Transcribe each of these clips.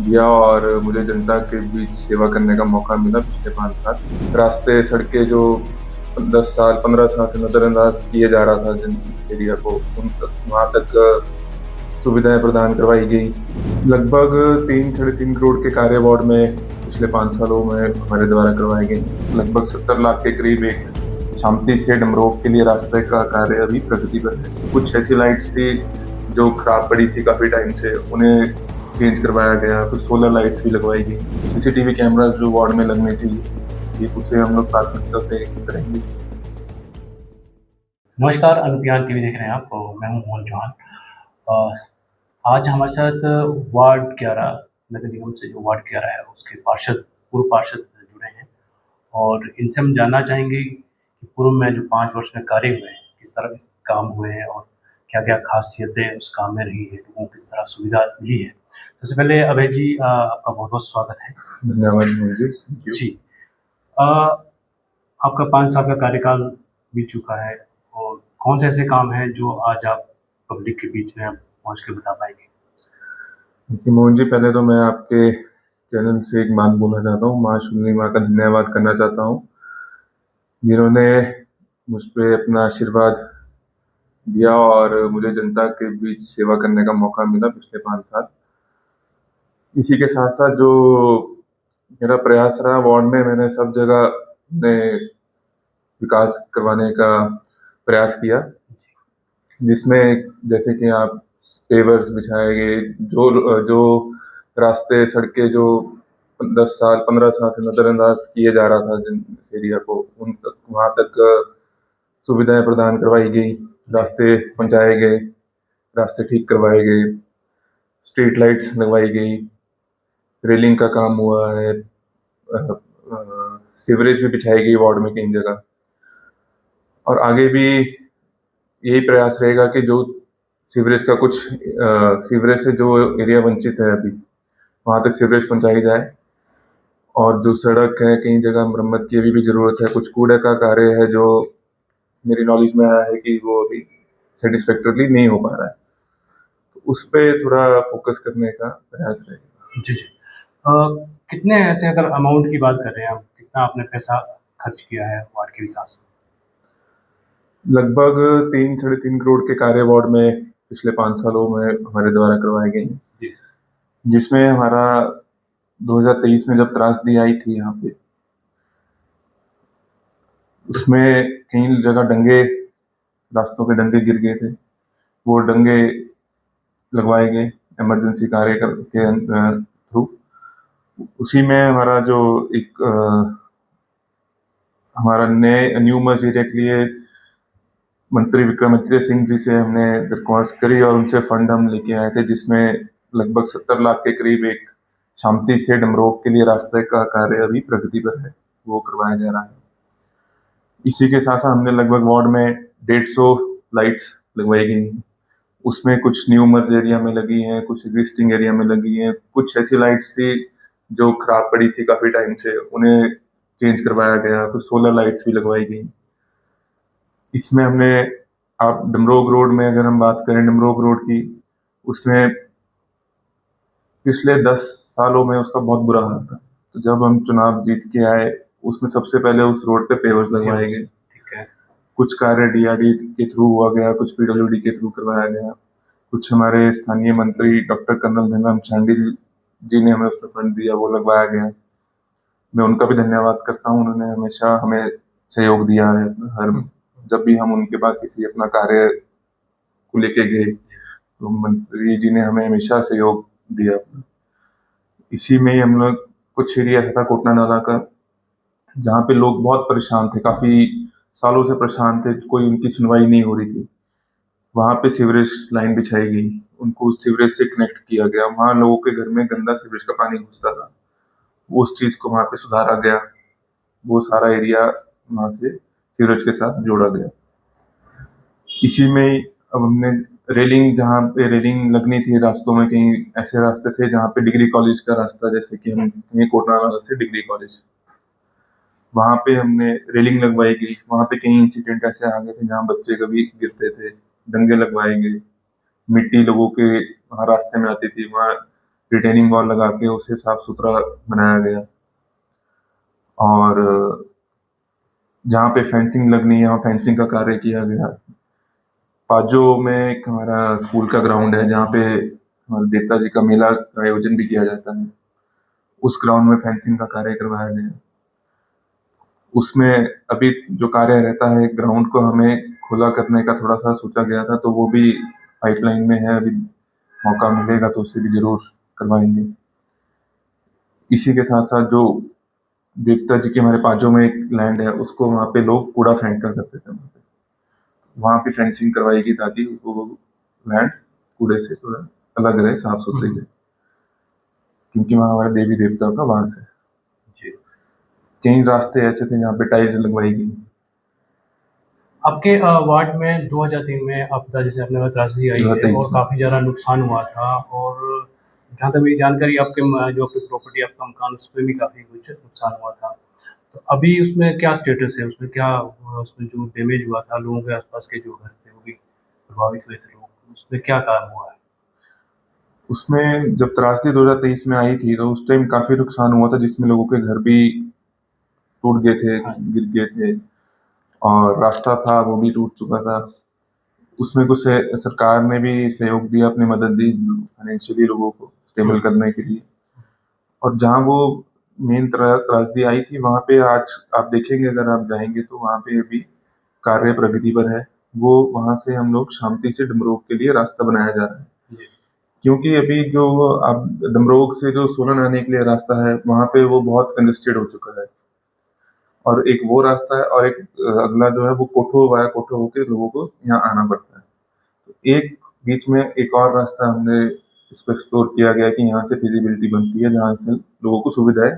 दिया और मुझे जनता के बीच सेवा करने का मौका मिला पिछले 5 साल। रास्ते, सड़कें जो 10 साल, 15 साल से नज़रअंदाज किए जा रहा था जिन इस एरिया को, उन तक वहाँ तक सुविधाएँ प्रदान करवाई गई। लगभग 3 साढ़े 3 करोड़ के कार्य वार्ड में पिछले 5 सालों में हमारे द्वारा करवाए गए। लगभग 70 लाख के करीब एक शांति से डमरोग के लिए रास्ते का कार्य अभी प्रगति पर है। कुछ ऐसी लाइट्स थी जो खराब पड़ी थी काफ़ी टाइम से, उन्हें चेंज करवाया गया। कुछ सोलर लाइट्स भी लगवाई गई। सीसीटीवी कैमरास जो वार्ड में लगने चाहिए, ये उसे हम लोग प्राथमिकता पे करेंगे। नमस्कार, अनुज्ञान टीवी देख रहे हैं आप और मैं हूं मोहन चौहान। आज हमारे साथ वार्ड 11 नगर निगम से जो वार्ड 11 है उसके पूर्व पार्षद जुड़े हैं और इनसे हम जानना चाहेंगे कि पूर्व में जो 5 वर्ष में कार्य हुए हैं, किस तरह के काम हुए हैं और क्या-क्या खासियतें उस काम में रही है, लोगों को किस तरह सुविधा मिली है। सबसे पहले अभय जी, आपका बहुत-बहुत स्वागत है। धन्यवाद मोहन जी। Thank you. जी। अ, आपका 5 साल का कार्यकाल बीत चुका है और कौन से ऐसे काम हैं जो आज आप पब्लिक के बीच में आप पहुँच के बता पाएँगे? देखिए मोहन जी, पहले तो मैं आपके चैनल से एक बात बोलना चाहता हूँ। माँ शुंडी माँ का धन्यवाद करना चाहता हूँ, जिन्होंने मुझ पे अपना आशीर्वाद दिया और मुझे जनता के बीच सेवा करने का मौका मिला पिछले 5 साल। इसी के साथ-साथ जो मेरा प्रयास रहा वार्ड में, मैंने सब जगह अपने विकास करवाने का प्रयास किया, जिसमें जैसे कि आप पेवर्स बिछाए गए, जो रास्ते, सड़कें जो 10 साल, 15 साल से नज़रअंदाज किए जा रहा था जिन इस एरिया को, उन तक वहाँ तक सुविधाएँ प्रदान करवाई गई। रास्ते पहुँचाए गए, रास्ते ठीक करवाए गए, स्ट्रीट लाइट्स लगवाई गई, रेलिंग का काम हुआ है, सीवरेज भी बिछाई गई वार्ड में कई जगह। और आगे भी यही प्रयास रहेगा कि जो सीवरेज का कुछ सीवरेज से जो एरिया वंचित है अभी, वहाँ तक सीवरेज पहुँचाई जाए। और जो सड़क है, कई जगह मरम्मत की अभी भी ज़रूरत है। कुछ कूड़े का कार्य है जो मेरी नॉलेज में आया है कि वो अभी सेटिस्फैक्टरली नहीं हो पा रहा है, तो उस पे थोड़ा फोकस करने का प्रयास रहेगा। जी, जी। अ, कितने ऐसे अगर अमाउंट की बात कर रहे हैं आप, कितना आपने पैसा खर्च किया है वार्ड के विकास में? लगभग 3 साढ़े 3 करोड़ के कार्य वार्ड में पिछले 5 सालों में हमारे द्वारा करवाए गए हैं, जी। जिसमें हमारा 2023 में जब त्रासदी आई थी यहाँ पे, उसमें कई जगह डंगे, रास्तों पे डंगे गिर गए थे। वो डंगे लगवाए गए इमरजेंसी कार्य के थ्रू। उसी में हमारा जो एक हमारा नए न्यू मर्ज एरिया के लिए मंत्री विक्रमादित्य सिंह जी से हमने दरख्वास्त करी और उनसे फंड हम लेके आए थे, जिसमें लगभग 70 लाख के करीब एक शांति से डमरोग के लिए रास्ते का कार्य अभी प्रगति पर है, वो करवाया जा रहा है। इसी के साथ साथ हमने लगभग वार्ड में 150 लाइट्स लगवाई गई हैं। उसमें कुछ न्यू मर्ज एरिया में लगी हैं, कुछ एग्जिस्टिंग एरिया में लगी हैं। कुछ ऐसी लाइट्स थी जो खराब पड़ी थी काफी टाइम से, उन्हें चेंज करवाया गया। कुछ सोलर लाइट्स भी लगवाई गई। इसमें हमने, आप डमरोग रोड में अगर हम बात करें, डमरोग रोड की, उसमें पिछले 10 सालों में उसका बहुत बुरा हाल था। तो जब हम चुनाव जीत के आए, उसमें सबसे पहले उस रोड पे पेवर्स लगवाए गए। ठीक है। कुछ कार्य डीआरडी के थ्रू हुआ गया, कुछ पीडब्ल्यूडी के थ्रू करवाया गया। कुछ हमारे स्थानीय मंत्री डॉक्टर कर्नल धनराम शांडिल जी ने हमें उसमें फंड दिया, वो लगवाया गया। मैं उनका भी धन्यवाद करता हूँ, उन्होंने हमेशा हमें सहयोग दिया है। हर जब भी हम उनके पास किसी अपना कार्य को लेके गए, तो मंत्री जी ने हमें हमेशा सहयोग दिया। इसी में ही हम लोग, कुछ एरिया ऐसा था कोटना नाला का, जहाँ पे लोग बहुत परेशान थे, काफी सालों से परेशान थे, कोई उनकी सुनवाई नहीं हो रही थी। वहाँ पे सीवरेज लाइन बिछाई गई, उनको सीवरेज से कनेक्ट किया गया। वहाँ लोगों के घर में गंदा सीवरेज का पानी घुसता था, उस चीज को वहाँ पे सुधारा गया। वो सारा एरिया वहाँ से सीवरेज के साथ जोड़ा गया। इसी में अब हमने रेलिंग, जहाँ पे रेलिंग लगनी थी रास्तों में, कहीं ऐसे रास्ते थे जहाँ पे डिग्री कॉलेज का रास्ता, जैसे कि हम कहीं कोटना नाला से डिग्री कॉलेज, वहाँ पे हमने रेलिंग लगवाई गई। वहाँ पे कई इंसिडेंट ऐसे आ गए थे जहाँ बच्चे कभी गिरते थे, दंगे लगवाए गए, मिट्टी लोगों के वहाँ रास्ते में आती थी, वहाँ रिटेनिंग वॉल लगा के उसे साफ सुथरा बनाया गया। और जहाँ पे फेंसिंग लगनी है वहाँ फेंसिंग का कार्य किया गया। पाजो में एक हमारा स्कूल का ग्राउंड है जहाँ पे हमारे देवता जी का मेला का आयोजन भी किया जाता है, उस ग्राउंड में फेंसिंग का कार्य करवाया गया। उसमें अभी जो कार्य रहता है ग्राउंड को हमें खुला करने का थोड़ा सा सोचा गया था, तो वो भी पाइपलाइन में है, अभी मौका मिलेगा तो उसे भी जरूर करवाएंगे। इसी के साथ साथ जो देवता जी के हमारे पाजो में एक लैंड है उसको वहाँ पे लोग कूड़ा फेंका करते थे, वहाँ पे फेंसिंग करवाएगी ताकि वो लैंड कूड़े से थोड़ा अलग रहे, साफ सुथरी रहे, क्योंकि वहाँ हमारे देवी देवताओं का वास है। जी। कई रास्ते ऐसे थे जहाँ पे टाइल्स लगवाई गई। आपके वार्ड में 2003 में आपदा जैसे आपने बताया त्रासदी आई है 2023 और में काफ़ी ज़्यादा नुकसान हुआ था, और जहाँ तक मेरी जानकारी आपके जो आपकी प्रॉपर्टी आपका मकान उस पर भी काफ़ी कुछ नुकसान हुआ था। तो अभी उसमें क्या स्टेटस है, उसमें क्या उसमें जो डैमेज हुआ था, लोगों के आसपास के जो घर थे वो भी प्रभावित हुए थे लोग, उसमें क्या काम हुआ है? उसमें जब त्रासदी 2023 में आई थी तो उस टाइम काफी नुकसान हुआ था, जिसमें लोगों के घर भी टूट गए थे, हाँ। गिर गए थे, और रास्ता था वो भी टूट चुका था। उसमें कुछ सरकार ने भी सहयोग दिया, अपनी मदद दी फाइनेंशियली लोगों को स्टेबल करने के लिए। और जहाँ वो मेन त्रासदी आई थी वहाँ पे आज आप देखेंगे, अगर आप जाएंगे तो वहाँ पे अभी कार्य प्रगति पर है। वो वहाँ से हम लोग शांति से डमरोग के लिए रास्ता बनाया जा रहा है, जी। क्योंकि अभी जो आप डमरोग से जो सोलन आने के लिए रास्ता है वहाँ पे वो बहुत कंजेस्टेड हो चुका है, और एक वो रास्ता है और एक अगला जो है वो कोठो वाया कोठो होके लोगों को यहाँ आना पड़ता है। तो एक बीच में एक और रास्ता हमने इसको एक्सप्लोर किया गया कि यहाँ से फिजिबिलिटी बनती है, जहाँ से लोगों को सुविधाएं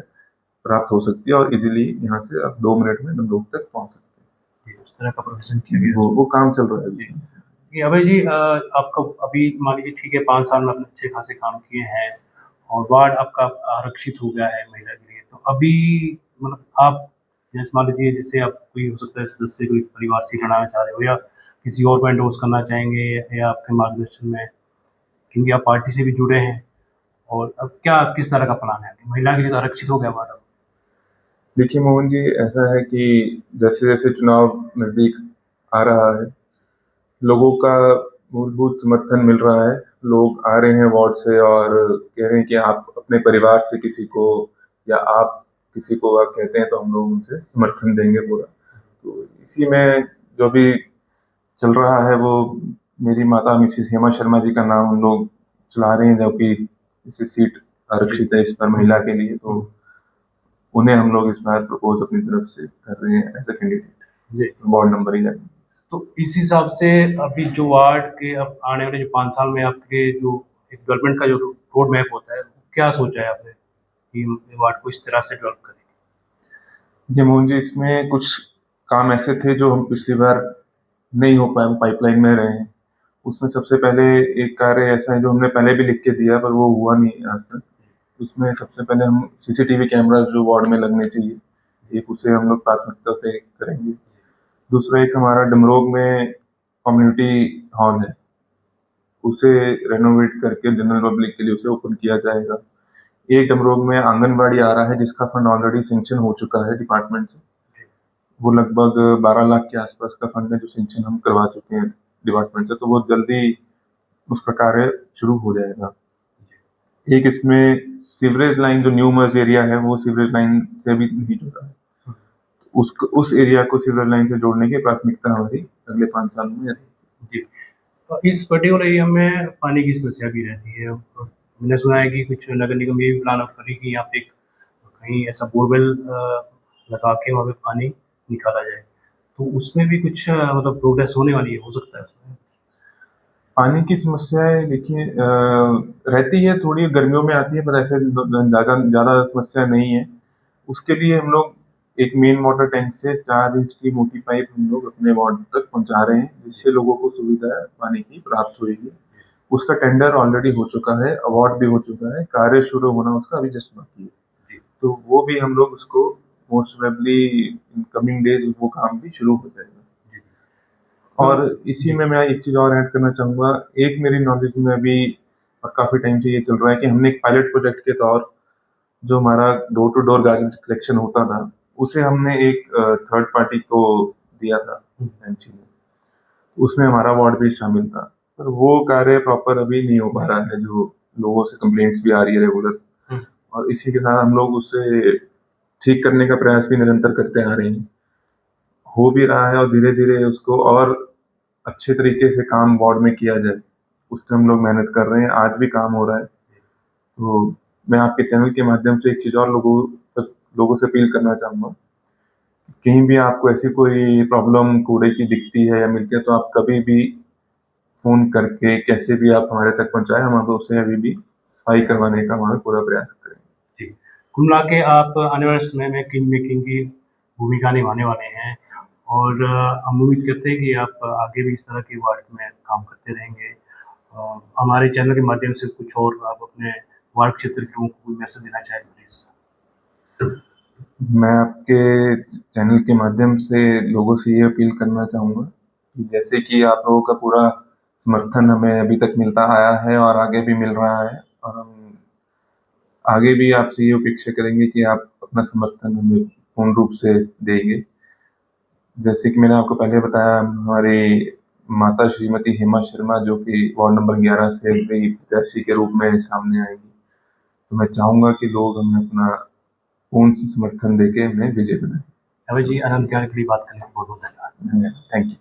प्राप्त हो सकती है और इजीली यहाँ से आप 2 मिनट में डमरोग तक पहुँच सकते जी, उस तरह का प्रोविज़न किया हैं। गया है वो उसमें। काम चल रहा है अभी। जी, अभय जी, आपका अभी मान लीजिए ठीक है 5 साल में आपने अच्छे खासे काम किए हैं और वार्ड आपका आरक्षित हो गया है महिला के लिए। तो अभी मतलब आप जैसे मान लीजिए जैसे आप कोई हो सकता है सदस्य कोई परिवार से हटाना चाह रहे हो या किसी और को एंडोर्स करना चाहेंगे या आपके मार्गदर्शन में, क्योंकि आप पार्टी से भी जुड़े हैं, और अब क्या किस तरह का प्लान है? महिला के लिए तो आरक्षित हो गया वार्ड अब। देखिए मोहन जी, ऐसा है कि जैसे जैसे चुनाव नजदीक आ रहा है, लोगों का मूलभूत समर्थन मिल रहा है। लोग आ रहे हैं वार्ड से और कह रहे हैं कि आप अपने परिवार से किसी को या आप किसी को आप कहते हैं तो हम लोग उनसे समर्थन देंगे पूरा। तो इसी में जो भी चल रहा है वो मेरी माता मिसिस हेमा शर्मा जी का नाम हम लोग चला रहे हैं, जबकि इसी सीट आरक्षित है इस बार महिला के लिए, तो उन्हें हम लोग इस बार प्रपोज अपनी तरफ से कर रहे हैं एज ए कैंडिडेट जी। Ward number 11। तो इस हिसाब से अभी जो वार्ड के अब आने वाले जो 5 साल में आपके जो एक डेवलपमेंट का जो रोड मैप होता है, क्या सोचा है आपने कि वार्ड को इस तरह से डेवलप करें? जी मोहन जी, इसमें कुछ काम ऐसे थे जो हम पिछली बार नहीं हो पाए, वो पाइपलाइन में रहे हैं। उसमें सबसे पहले एक कार्य ऐसा है जो हमने पहले भी लिख के दिया पर वो हुआ नहीं आज तक। उसमें सबसे पहले हम सीसीटीवी कैमरा जो वार्ड में लगने चाहिए, एक उसे हम लोग प्राथमिकता पे करेंगे। दूसरा एक हमारा डमरोग में कम्युनिटी हॉल है, उसे रेनोवेट करके जनरल पब्लिक के लिए उसे ओपन किया जाएगा। एक डमरोग में आंगनबाड़ी आ रहा है जिसका फंड ऑलरेडी सेंक्शन हो चुका है डिपार्टमेंट से। वो लगभग 12 लाख के आसपास का फंड है जो सेंक्शन हम करवा चुके हैं डिपार्टमेंट से, तो वो जल्दी उसका कार्य शुरू हो जाएगा। एक इसमें सीवरेज लाइन जो न्यू मर्ज एरिया है वो सीवरेज लाइन से भी नहीं जुड़ा है, उस एरिया को सीवरेज लाइन से जोड़ने की प्राथमिकता हमारी अगले 5 साल में रहेगी। जी। तो इस पर्टिकुलर एरिया में पानी की समस्या भी रहती है। मैंने सुना है कि कुछ नगर निगम ये भी प्लान कर रही है कि यहाँ पे कहीं ऐसा बोरवेल लगा के वहाँ पे पानी निकाला जाए। तो उसमें भी कुछ मतलब प्रोग्रेस होने वाली है, हो सकता है उसमें? पानी की समस्याएं देखिए रहती है, थोड़ी गर्मियों में आती है पर ऐसे ज़्यादा ज़्यादा समस्या नहीं है। उसके लिए हम लोग एक मेन वाटर टैंक से 4 इंच की मोटी पाइप हम लोग अपने वार्ड तक पहुंचा रहे हैं, जिससे लोगों को सुविधा पानी की प्राप्त होगी। उसका टेंडर ऑलरेडी हो चुका है, अवार्ड भी हो चुका है, कार्य शुरू होना उसका अभी जस्ट बाकी है। तो वो भी हम लोग उसको most probably in coming days वो काम भी शुरू हो जाएगा। और इसी में मैं एक चीज और ऐड करना चाहूंगा, एक मेरी नॉलेज में अभी और काफ़ी टाइम से ये चल रहा है कि हमने एक पायलट प्रोजेक्ट के तौर जो हमारा door to door garbage collection होता था उसे हमने एक थर्ड पार्टी को दिया था एमसी ने। उसमें हमारा वार्ड भी शामिल था, पर वो कार्य प्रॉपर अभी नहीं हो पा रहा है, जो लोगों से कंप्लेंट्स भी आ रही है रेगुलर। और इसी के साथ हम लोग उसे ठीक करने का प्रयास भी निरंतर करते आ रहे हैं, हो भी रहा है और धीरे धीरे उसको और अच्छे तरीके से काम वार्ड में किया जाए, उस पर हम लोग मेहनत कर रहे हैं। आज भी काम हो रहा है। तो मैं आपके चैनल के माध्यम से एक चीज़ और लोगों से अपील करना चाहूँगा, कहीं भी आपको ऐसी कोई प्रॉब्लम कूड़े की दिखती है या मिलती है तो आप कभी भी फ़ोन करके कैसे भी आप हमारे तक पहुँचाएँ, हम आपको उसे अभी भी सफाई करवाने का हमारा पूरा प्रयास करेंगे। जी, कुल मिला के आप आने वाले समय में किंग मेकिंग की भूमिका निभाने वाले हैं और हम उम्मीद करते हैं कि आप आगे भी इस तरह के वार्ड में काम करते रहेंगे। हमारे चैनल के माध्यम से कुछ और आप अपने वार्ड क्षेत्र के लोगों को कोई मैसेज देना चाहें प्लीज़? मैं आपके चैनल के माध्यम से लोगों से ये अपील करना चाहूँगा कि जैसे कि आप लोगों का पूरा समर्थन हमें अभी तक मिलता आया है और आगे भी मिल रहा है, और हम आगे भी आपसे ये अपेक्षा करेंगे कि आप अपना समर्थन हमें पूर्ण रूप से देंगे। जैसे कि मैंने आपको पहले बताया, हमारी माता श्रीमती हेमा शर्मा जो कि वार्ड नंबर 11 से अभी प्रत्याशी के रूप में सामने आएँगी। तो मैं चाहूँगा कि लोग हमें अपना पूर्ण समर्थन देके हमें विजय बनाएँ। अभय जी, अनंत ज्ञान के लिए बात करने के लिए बहुत-बहुत धन्यवाद। Thank you.